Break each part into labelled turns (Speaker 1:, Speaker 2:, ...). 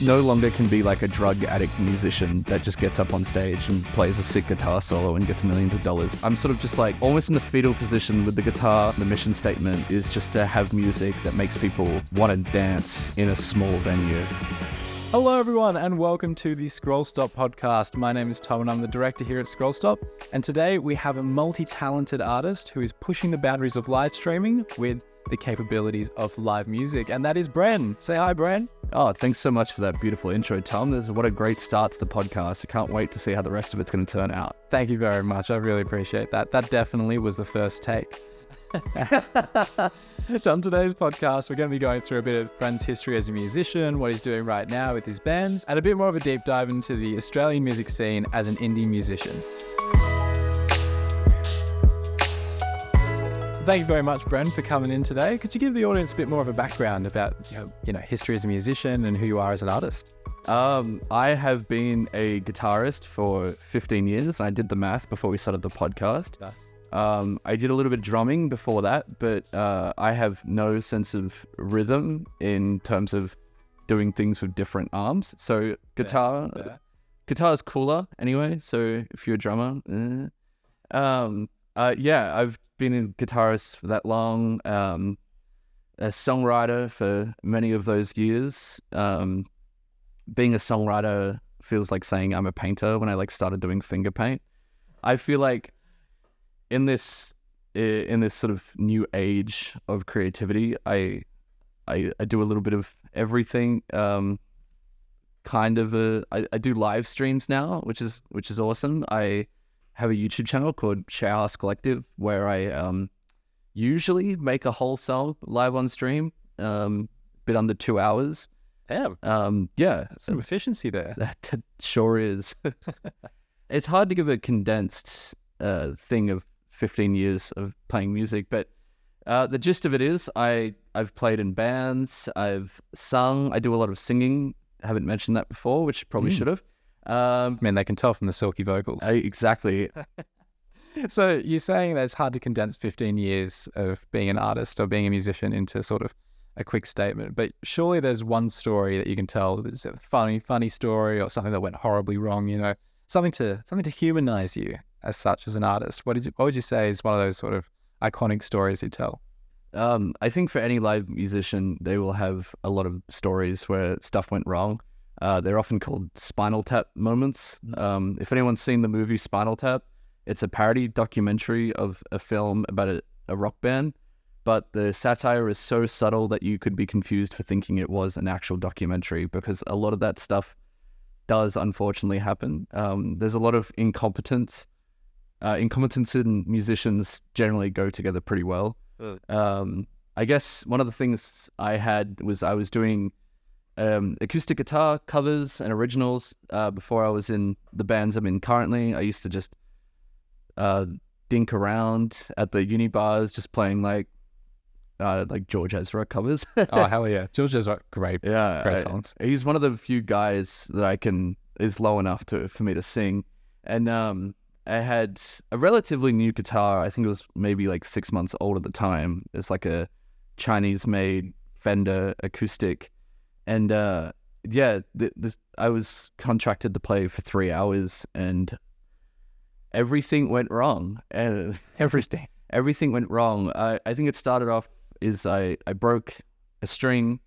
Speaker 1: no longer can be like a drug addict musician that just gets up on stage and plays a sick guitar solo and gets millions of dollars. I'm sort of just like almost in the fetal position with the guitar. The mission statement is just to have music that makes people want to dance in a small venue.
Speaker 2: Hello everyone and welcome to the Scroll Stop podcast. My name is Tom and I'm the director here at Scroll Stop. And today we have a multi-talented artist who is pushing the boundaries of live streaming with the capabilities of live music. And that is Bren. Say hi, Bren.
Speaker 1: Oh, thanks so much for that beautiful intro, Tom. What a great start to the podcast. I can't wait to see how the rest of it's going to turn out.
Speaker 2: Thank you very much. I really appreciate that. That definitely was the first take. On today's podcast, we're going to be going through a bit of Bren's history as a musician, what he's doing right now with his bands, and a bit more of a deep dive into the Australian music scene as an indie musician. Thank you very much, Bren, for coming in today. Could you give the audience a bit more of a background about history as a musician and who you are as an artist?
Speaker 1: I have been a guitarist for 15 years, and I did the math before we started the podcast.
Speaker 2: Nice.
Speaker 1: I did a little bit of drumming before that, but I have no sense of rhythm in terms of doing things with different arms. So guitar is cooler anyway. So if you're a drummer, I've been a guitarist for that long, a songwriter for many of those years. Being a songwriter feels like saying I'm a painter when I started doing finger paint. I feel like in this sort of new age of creativity, I do a little bit of everything. I do live streams now, which is awesome. I have a YouTube channel called Showerhouse Collective where I usually make a whole song live on stream, bit under 2 hours.
Speaker 2: Damn. Some efficiency there.
Speaker 1: That sure is. It's hard to give a condensed thing of 15 years of playing music, but the gist of it is I've played in bands, I've sung, I do a lot of singing. I haven't mentioned that before, which probably should have.
Speaker 2: Man, they can tell from the silky vocals.
Speaker 1: Exactly.
Speaker 2: So you're saying that it's hard to condense 15 years of being an artist or being a musician into sort of a quick statement, but surely there's one story that you can tell that's a funny story or something that went horribly wrong, something to humanize you as such as an artist. What would you say is one of those sort of iconic stories you tell?
Speaker 1: I think for any live musician, they will have a lot of stories where stuff went wrong. They're often called Spinal Tap moments. If anyone's seen the movie Spinal Tap, it's a parody documentary of a film about a rock band, but the satire is so subtle that you could be confused for thinking it was an actual documentary, because a lot of that stuff does unfortunately happen. There's a lot of incompetence. Incompetence in musicians generally go together pretty well. I guess one of the things I had was I was doing acoustic guitar covers and originals before I was in the bands I'm in currently. I used to just dink around at the uni bars just playing like George Ezra covers.
Speaker 2: Oh, hell yeah. George Ezra, great songs.
Speaker 1: He's one of the few guys that is low enough for me to sing. And I had a relatively new guitar. I think it was maybe 6 months old at the time. It's like a Chinese-made Fender acoustic. And I was contracted to play for 3 hours, and everything went wrong. And everything went wrong. I think it started off is I broke a string,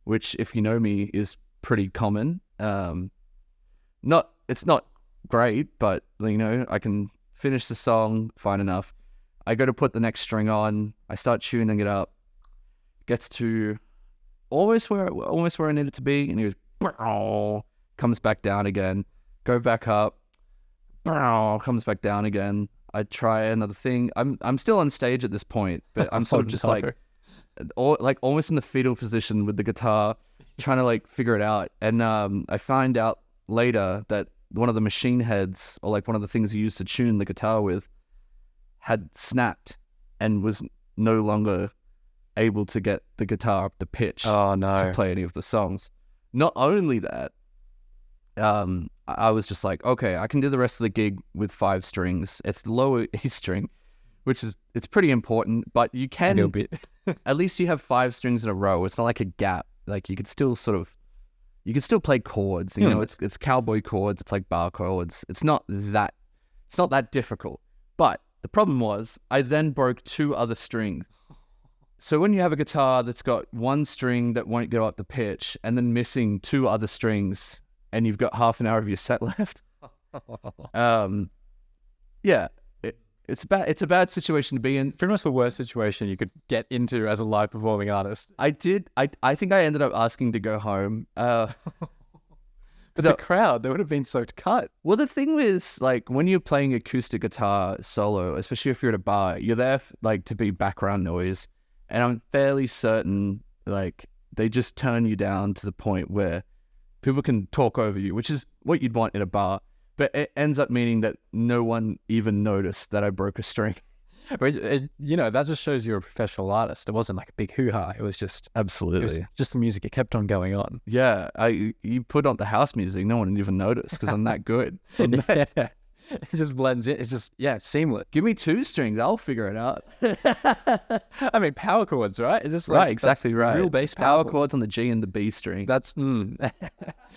Speaker 1: which, if you know me, is pretty common. It's not great, but I can finish the song fine enough. I go to put the next string on, I start tuning it up, gets to almost where I need it to be, and it goes, comes back down again, go back up, comes back down again. I try another thing. I'm still on stage at this point, but I'm sort of just almost in the fetal position with the guitar, trying to figure it out. And I find out later that one of the machine heads, or one of the things you used to tune the guitar with, had snapped and was no longer able to get the guitar up the pitch to play any of the songs. Not only that, I was just like, okay, I can do the rest of the gig with 5 strings. It's the lower E string, it's pretty important, but you can,
Speaker 2: a little bit.
Speaker 1: at least you have 5 strings in a row. It's not like a gap. You could still sort of you can still play chords. You know, it's cowboy chords. It's like bar chords. It's not that difficult. But the problem was I then broke 2 other strings. So when you have a guitar that's got 1 string that won't go up the pitch and then missing 2 other strings and you've got half an hour of your set left, yeah, it's a bad situation to be in.
Speaker 2: Pretty much the worst situation you could get into as a live performing artist.
Speaker 1: I think I ended up asking to go home.
Speaker 2: But the crowd, they would have been so cut.
Speaker 1: Well, the thing is, like, when you're playing acoustic guitar solo, especially if you're at a bar, you're there like to be background noise. And I'm fairly certain, like, they just turn you down to the point where people can talk over you, which is what you'd want in a bar. But it ends up meaning that no one even noticed that I broke a string.
Speaker 2: But you know, that just shows you're a professional artist. It wasn't like a big hoo-ha. It was just
Speaker 1: absolutely,
Speaker 2: it was just the music. It kept on going on.
Speaker 1: Yeah, you put on the house music, no one would even notice because I'm that good.
Speaker 2: Yeah. It just blends in. It's just, it's seamless.
Speaker 1: Give me 2 strings, I'll figure it out.
Speaker 2: I mean, power chords, right? It's just
Speaker 1: right, exactly right.
Speaker 2: Real bass
Speaker 1: power chords on the G and the B string.
Speaker 2: That's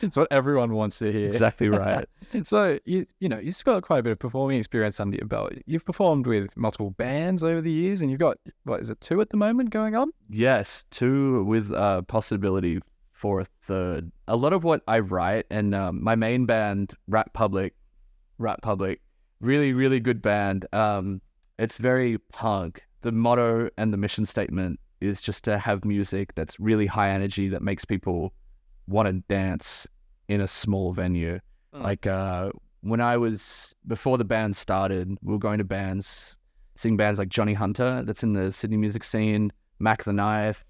Speaker 2: it's what everyone wants to hear.
Speaker 1: Exactly right.
Speaker 2: So you know, you've got quite a bit of performing experience under your belt. You've performed with multiple bands over the years, and you've got, what is it, 2 at the moment going on?
Speaker 1: Yes, 2 with possibility for a 3rd. A lot of what I write, and my main band, Rat Public, really, really good band. It's very punk. The motto and the mission statement is just to have music that's really high energy that makes people want to dance in a small venue. Like when I was, before the band started, we were going to bands, seeing bands like Johnny Hunter, that's in the Sydney music scene, Mac the Knife,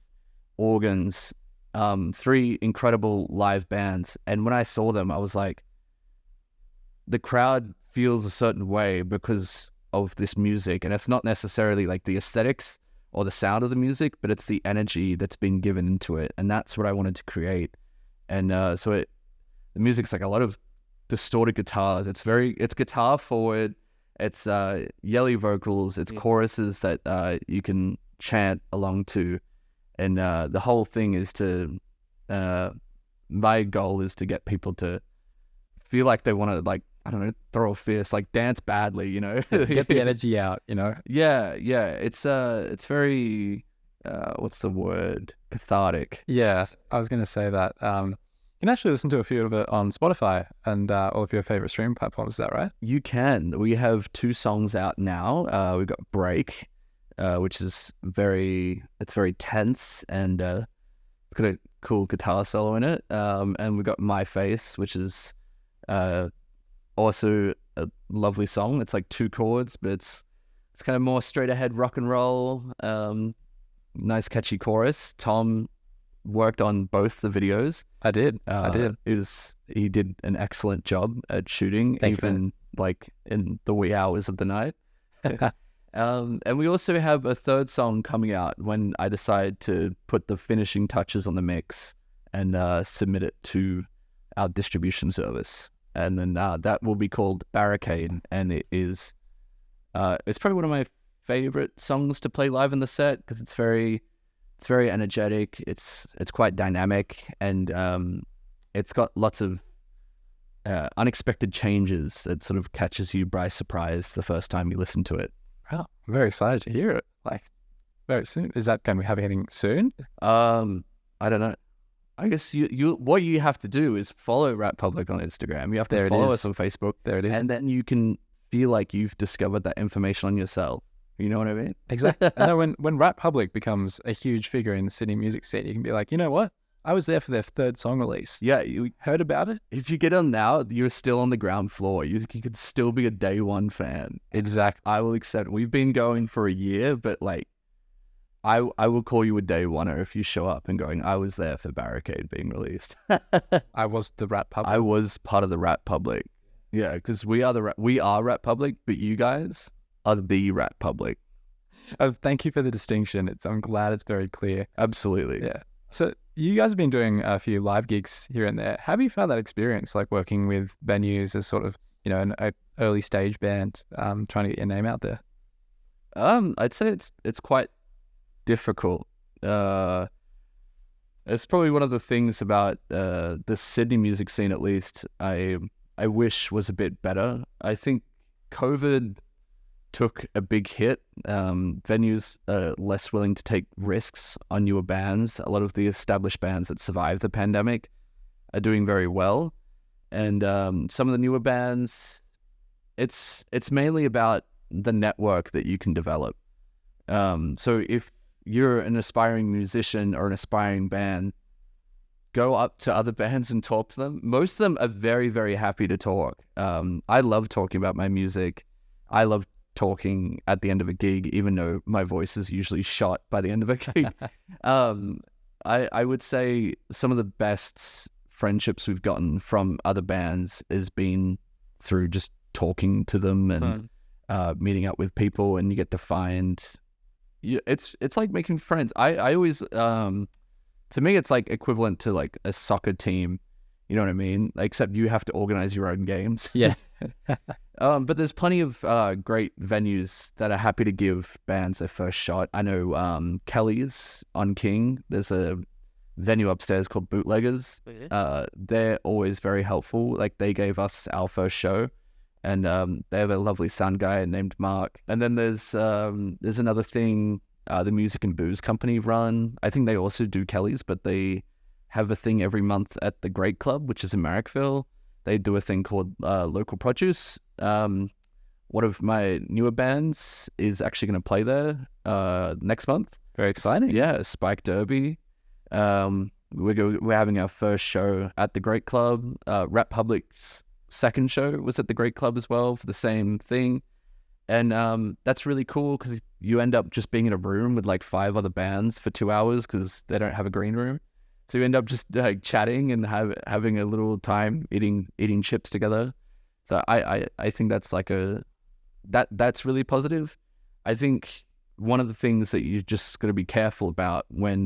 Speaker 1: Organs, 3 incredible live bands. And when I saw them, I was like, the crowd feels a certain way because of this music, and it's not necessarily like the aesthetics or the sound of the music, but it's the energy that's been given into it, and that's what I wanted to create. And the music's like a lot of distorted guitars. It's guitar forward. It's yelly vocals. It's choruses that you can chant along to, and the whole thing is to. My goal is to get people to feel like they want to, like, I don't know, throw a fist, like dance badly, you know.
Speaker 2: Get the energy out, you know.
Speaker 1: Yeah. It's very what's the word? Cathartic.
Speaker 2: Yeah, I was going to say that. You can actually listen to a few of it on Spotify and all of your favorite streaming platforms. Is that right?
Speaker 1: You can. We have 2 songs out now. We've got Break, which is very tense, and it's got a cool guitar solo in it. And we've got My Face, which is also a lovely song. It's like 2 chords, but it's kind of more straight ahead rock and roll. Nice catchy chorus. Tom worked on both the videos.
Speaker 2: I did.
Speaker 1: He did an excellent job at shooting, even like in the wee hours of the night. And we also have a 3rd song coming out when I decide to put the finishing touches on the mix and submit it to our distribution service. And then that will be called Barricade, and it's probably one of my favorite songs to play live in the set because it's very energetic. It's quite dynamic, and it's got lots of unexpected changes that sort of catches you by surprise the first time you listen to it.
Speaker 2: Wow, I'm very excited to hear it. Like, very soon. Is that going to be happening soon?
Speaker 1: I don't know. I guess what you have to do is follow Rat Public on Instagram. You have to follow us on Facebook.
Speaker 2: There it is.
Speaker 1: And then you can feel like you've discovered that information on yourself. You know what I mean?
Speaker 2: Exactly. And then when Rat Public becomes a huge figure in the Sydney music scene, you can be like, you know what? I was there for their 3rd song release.
Speaker 1: Yeah, you
Speaker 2: heard about it?
Speaker 1: If you get on now, you're still on the ground floor. You could still be a day 1 fan.
Speaker 2: Exactly.
Speaker 1: I will accept. We've been going for a year, but like, I will call you a day 1er if you show up and going, I was there for Barricade being released.
Speaker 2: I was the Rat Public.
Speaker 1: I was part of the Rat Public. Yeah, because we are Rat Public, but you guys are the Rat Public.
Speaker 2: Thank you for the distinction. I'm glad it's very clear.
Speaker 1: Absolutely.
Speaker 2: Yeah. So you guys have been doing a few live gigs here and there. How have you found that experience, like working with venues as sort of, you know, an early stage band, trying to get your name out there?
Speaker 1: I'd say it's quite difficult. It's probably one of the things about the Sydney music scene, at least, I wish was a bit better. I think COVID took a big hit. Venues are less willing to take risks on newer bands. A lot of the established bands that survived the pandemic are doing very well. And some of the newer bands, it's mainly about the network that you can develop. So if you're an aspiring musician or an aspiring band, go up to other bands and talk to them. Most of them are very, very happy to talk. I love talking about my music. I love talking at the end of a gig, even though my voice is usually shot by the end of a gig. I would say some of the best friendships we've gotten from other bands has been through just talking to them and meeting up with people, and you get to find... It's like making friends. I always... to me, it's like equivalent to like a soccer team. You know what I mean? Except you have to organize your own games.
Speaker 2: Yeah.
Speaker 1: But there's plenty of great venues that are happy to give bands their first shot. I know Kelly's on King. There's a venue upstairs called Bootleggers. They're always very helpful. Like, they gave us our first show, and they have a lovely sound guy named Mark. And then there's another thing, the Music and Booze Company run. I think they also do Kelly's, but they have a thing every month at the Great Club, which is in Marrickville. They do a thing called Local Produce. One of my newer bands is actually going to play there next month.
Speaker 2: Very exciting.
Speaker 1: Yeah, Spike Derby. We're having our first show at the Great Club. Rap Public's second show was at the Great Club as well for the same thing. And that's really cool because you end up just being in a room with like 5 other bands for 2 hours because they don't have a green room. So you end up just like chatting and having a little time eating chips together. So I think that's like that's really positive. I think one of the things that you just got to be careful about when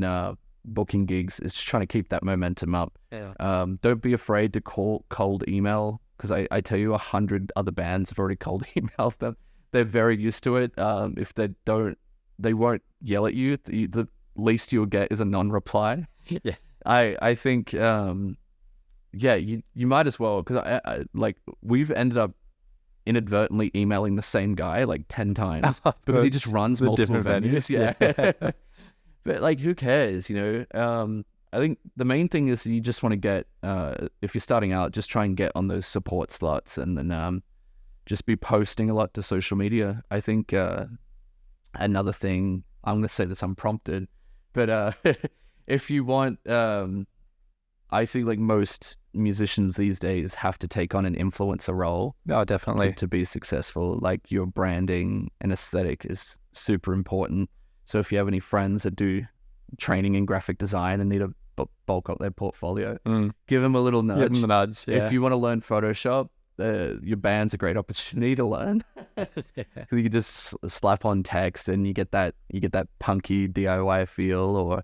Speaker 1: booking gigs is just trying to keep that momentum up.
Speaker 2: Yeah.
Speaker 1: Don't be afraid to cold email, because I tell you 100 other bands have already cold emailed them. They're very used to it. If they don't, they won't yell at you. The least you'll get is a non-reply.
Speaker 2: Yeah.
Speaker 1: I think, yeah, you might as well, because I like, we've ended up inadvertently emailing the same guy like 10 times because he just runs multiple venues. Yeah. But like, who cares, you know? I think the main thing is you just want to get, if you're starting out, just try and get on those support slots, and then just be posting a lot to social media. I think another thing, I'm going to say this unprompted, but if you want, I think like most musicians these days have to take on an influencer role.
Speaker 2: Oh, definitely.
Speaker 1: To be successful. Like, your branding and aesthetic is super important. So if you have any friends that do training in graphic design and need to bulk up their portfolio, give them a little nudge.
Speaker 2: Give them a nudge, yeah.
Speaker 1: If you want to learn Photoshop, your band's a great opportunity to learn. You just slap on text and you get that punky DIY feel, or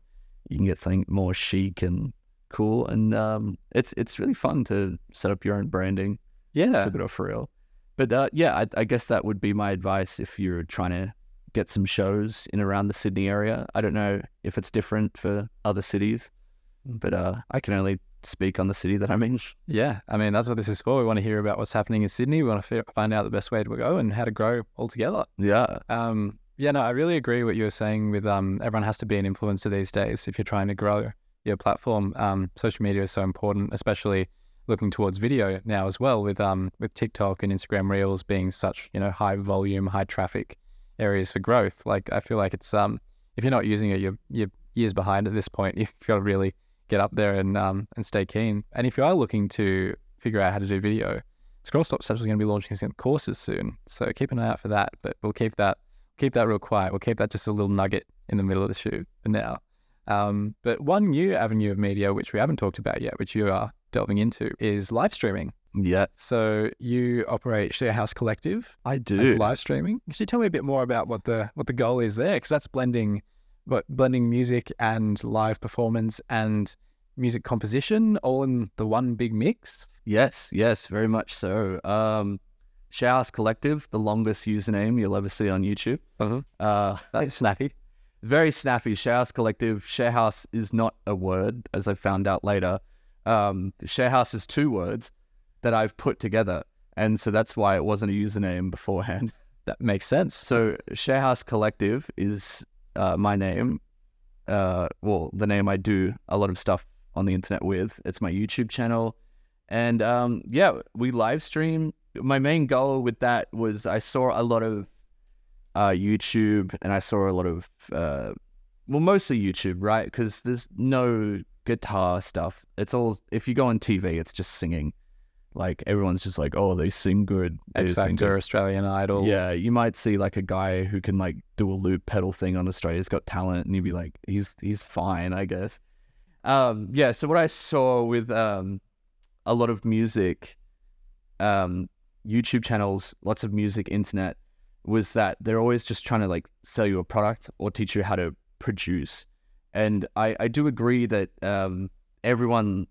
Speaker 1: you can get something more chic and cool. And it's really fun to set up your own branding.
Speaker 2: Yeah,
Speaker 1: for good or for real. But yeah, I guess that would be my advice if you're trying to get some shows in around the Sydney area. I don't know if it's different for other cities, but I can only speak on the city that I'm in.
Speaker 2: Yeah, I mean, that's what this is for. We want to hear about what's happening in Sydney. We want to find out the best way to go and how to grow all together.
Speaker 1: Yeah.
Speaker 2: Yeah, no, I really agree what you were saying with everyone has to be an influencer these days if you're trying to grow your platform. Social media is so important, especially looking towards video now as well, with TikTok and Instagram Reels being such, you know, high volume, high traffic areas for growth. Like, I feel like it's if you're not using it, you're years behind at this point. You've got to really get up there and stay keen. And if you are looking to figure out how to do video, Scrollstop's actually going to be launching some courses soon, so keep an eye out for that. But we'll keep that real quiet. We'll keep that just a little nugget in the middle of the shoot for now. But one new avenue of media which we haven't talked about yet, which you are delving into, is live streaming.
Speaker 1: Yeah.
Speaker 2: So you operate Sharehouse Collective.
Speaker 1: I do.
Speaker 2: As live streaming. Could you tell me a bit more about what the goal is there? Because that's blending music and live performance and music composition all in the one big mix.
Speaker 1: Yes, very much so. Sharehouse Collective, the longest username you'll ever see on YouTube.
Speaker 2: That's snappy.
Speaker 1: very snappy. Sharehouse Collective. Sharehouse is not a word, as I found out later. Sharehouse is 2 words that I've put together, and so that's why it wasn't a username beforehand.
Speaker 2: That makes sense.
Speaker 1: So Sharehouse Collective is my name. Well, the name I do a lot of stuff on the internet with. It's my YouTube channel, and we live stream. My main goal with that was I saw a lot of YouTube, and I saw a lot of mostly YouTube, right? Because there's no guitar stuff. It's all, if you go on TV, it's just singing. Like, everyone's just like, oh, they sing good.
Speaker 2: X Factor, Australian Idol.
Speaker 1: Yeah, you might see like a guy who can like do a loop pedal thing on Australia's Got Talent, and you'd be like, he's fine, I guess. So what I saw with a lot of music, YouTube channels, lots of music, internet, was that they're always just trying to like sell you a product or teach you how to produce. And I do agree that everyone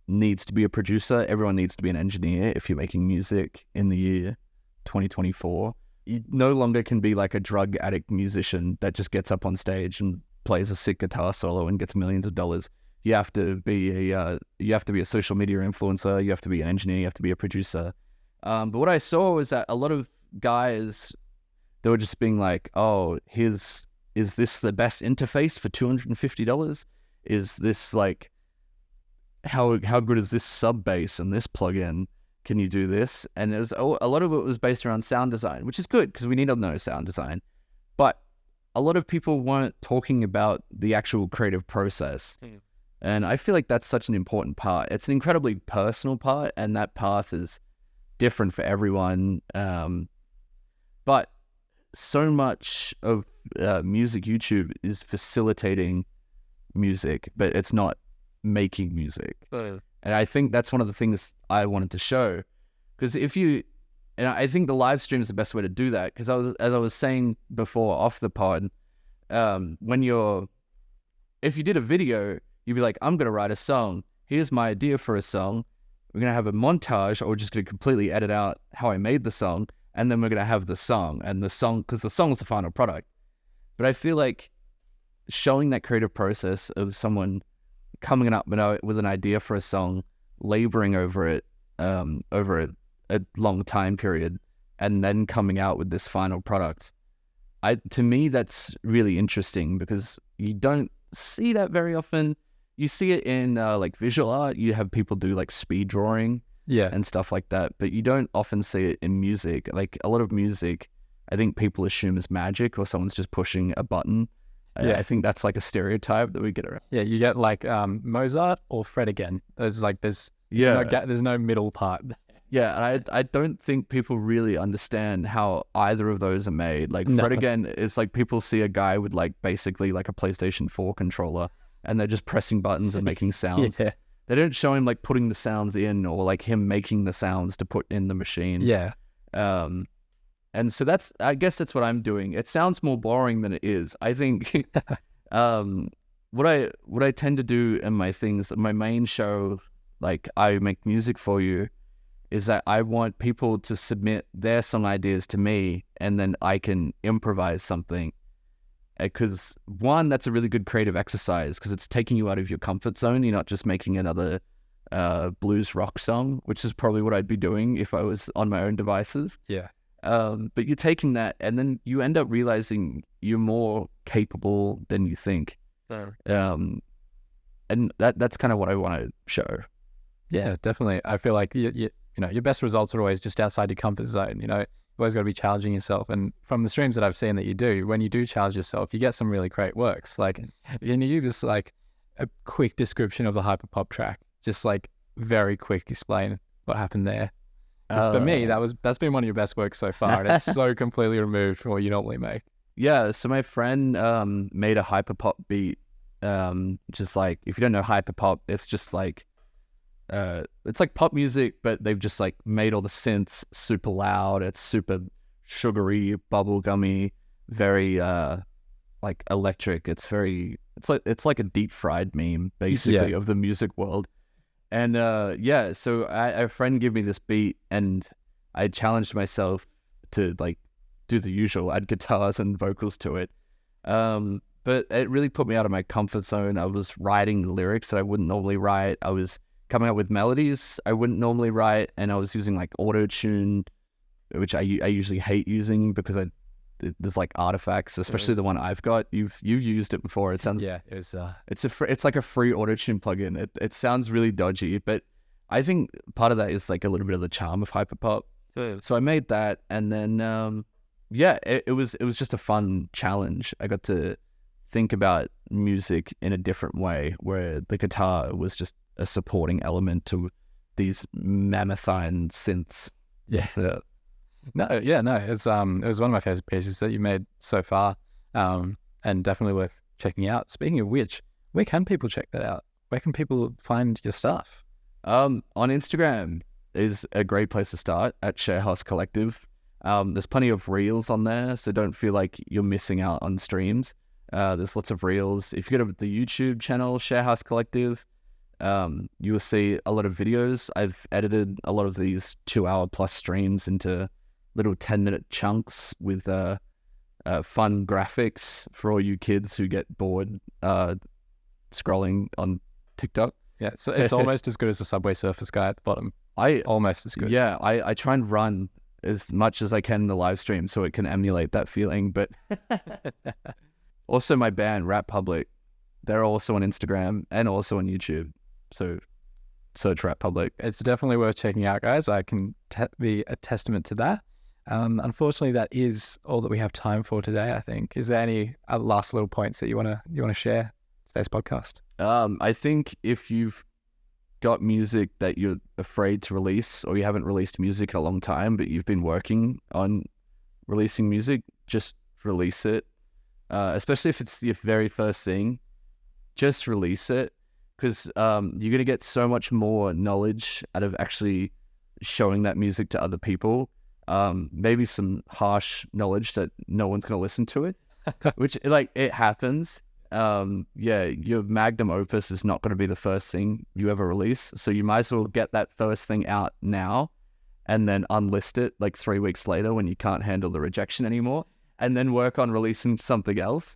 Speaker 1: needs to be a producer. Everyone needs to be an engineer if you're making music in the year 2024. You no longer can be like a drug addict musician that just gets up on stage and plays a sick guitar solo and gets millions of dollars. You have to be a social media influencer. You have to be an engineer. You have to be a producer. But what I saw was that a lot of guys, they were just being like, oh, is this the best interface for $250? Is this like, how good is this sub bass and this plugin? Can you do this? And a lot of it was based around sound design, which is good because we need to know sound design. But a lot of people weren't talking about the actual creative process. And I feel like that's such an important part. It's an incredibly personal part, and that path is different for everyone. But so much of music YouTube is facilitating music, but it's not making music. And I think that's one of the things I wanted to show, because and I think the live stream is the best way to do that, because as I was saying before off the pod, if you did a video, you'd be like, I'm going to write a song. Here's my idea for a song. We're going to have a montage, or we're just going to completely edit out how I made the song. And then we're going to have the song, because the song is the final product. But I feel like showing that creative process of someone coming up with an idea for a song, laboring over it, over a long time period, and then coming out with this final product. To me, that's really interesting, because you don't see that very often. You see it in like visual art. You have people do like speed drawing, and stuff like that, but you don't often see it in music. Like, a lot of music, I think people assume is magic, or someone's just pushing a button. I think that's like a stereotype that we get around.
Speaker 2: Yeah, you get like Mozart or Fred again. There's no middle part.
Speaker 1: Yeah, I don't think people really understand how either of those are made. Like, Fred again, it's like people see a guy with like basically like a PlayStation 4 controller, and they're just pressing buttons and making sounds. They don't show him like putting the sounds in, or like him making the sounds to put in the machine. And so I guess that's what I'm doing. It sounds more boring than it is. I think what I tend to do in my things, my main show, like I Make Music For You, is that I want people to submit their song ideas to me, and then I can improvise something. Because one, that's a really good creative exercise, because it's taking you out of your comfort zone. You're not just making another blues rock song, which is probably what I'd be doing if I was on my own devices. But you're taking that, and then you end up realizing you're more capable than you think. And that's kind of what I want to show.
Speaker 2: Yeah, definitely. I feel like you know, your best results are always just outside your comfort zone. You know, you've always got to be challenging yourself. And from the streams that I've seen that you do, when you do challenge yourself, you get some really great works. Like, can you give us like a quick description of the hyperpop track? Just like very quick explain what happened there. Because for me, that's been one of your best works so far, and it's so completely removed from what you normally make.
Speaker 1: Yeah, so my friend made a hyperpop beat. Just like, if you don't know hyperpop, it's just like it's like pop music, but they've just like made all the synths super loud. It's super sugary, bubblegummy, very like electric. It's like a deep fried meme basically of the music world. And so a friend gave me this beat, and I challenged myself to like do the usual, add guitars and vocals to it. But it really put me out of my comfort zone. I was writing lyrics that I wouldn't normally write. I was coming up with melodies I wouldn't normally write, and I was using like auto-tune, which I usually hate using because there's like artifacts, especially the one I've got. You've used it before. It sounds it's like a free auto-tune plugin. It sounds really dodgy, but I think part of that is like a little bit of the charm of hyperpop. So I made that, and then it was just a fun challenge. I got to think about music in a different way, where the guitar was just a supporting element to these mammothine synths.
Speaker 2: No, it was one of my favorite pieces that you made so far, and definitely worth checking out. Speaking of which, where can people check that out? Where can people find your stuff?
Speaker 1: On Instagram is a great place to start, at Sharehouse Collective. There's plenty of reels on there, so don't feel like you're missing out on streams. There's lots of reels. If you go to the YouTube channel, Sharehouse Collective, you will see a lot of videos. I've edited a lot of these 2-hour plus streams into little 10-minute chunks with fun graphics for all you kids who get bored scrolling on TikTok.
Speaker 2: Yeah, so it's almost as good as the Subway Surfers guy at the bottom. Almost as good.
Speaker 1: Yeah, I try and run as much as I can in the live stream so it can emulate that feeling. But also my band, Rap Public, they're also on Instagram and also on YouTube. So search Rap Public.
Speaker 2: It's definitely worth checking out, guys. I can be a testament to that. Unfortunately, that is all that we have time for today, I think. Is there any last little points that you want to share today's podcast?
Speaker 1: I think if you've got music that you're afraid to release, or you haven't released music in a long time, but you've been working on releasing music, just release it. Especially if it's your very first thing, just release it, because you're going to get so much more knowledge out of actually showing that music to other people. Maybe some harsh knowledge that no one's going to listen to it, which like it happens. Your magnum opus is not going to be the first thing you ever release. So you might as well get that first thing out now and then unlist it like 3 weeks later when you can't handle the rejection anymore, and then work on releasing something else.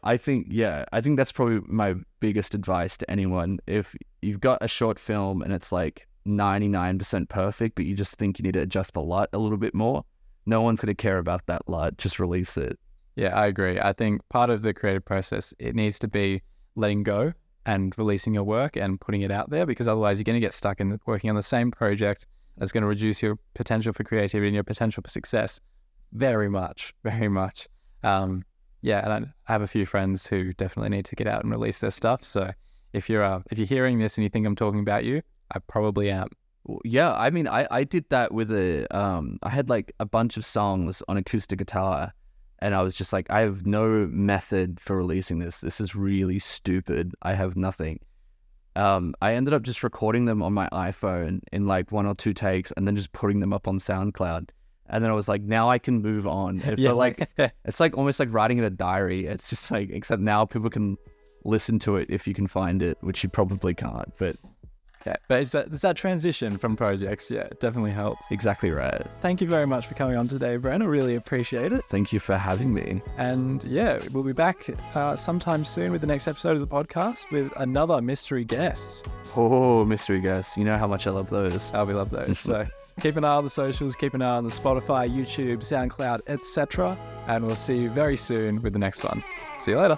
Speaker 1: I think that's probably my biggest advice to anyone. If you've got a short film and it's like 99% perfect, but you just think you need to adjust the LUT a little bit more, no one's going to care about that LUT. Just release it.
Speaker 2: Yeah, I agree. I think part of the creative process, it needs to be letting go and releasing your work and putting it out there, because otherwise you're going to get stuck in working on the same project that's going to reduce your potential for creativity and your potential for success very much, very much. And I have a few friends who definitely need to get out and release their stuff. So if you're hearing this and you think I'm talking about you, I probably am.
Speaker 1: Yeah, I mean, I did that with I had like a bunch of songs on acoustic guitar, and I was just like, I have no method for releasing this. This is really stupid. I have nothing. I ended up just recording them on my iPhone in like 1 or 2 takes, and then just putting them up on SoundCloud. And then I was like, now I can move on. It felt like, it's like almost like writing in a diary. It's just like, except now people can listen to it if you can find it, which you probably can't. But
Speaker 2: yeah, but it's that transition from projects. Yeah, it definitely helps.
Speaker 1: Exactly right.
Speaker 2: Thank you very much for coming on today, Bren. I really appreciate it.
Speaker 1: Thank you for having me.
Speaker 2: And yeah, we'll be back sometime soon with the next episode of the podcast with another mystery guest.
Speaker 1: Oh, mystery guests. You know how much I love those.
Speaker 2: We love those. So keep an eye on the socials, keep an eye on the Spotify, YouTube, SoundCloud, etc. And we'll see you very soon with the next one. See you later.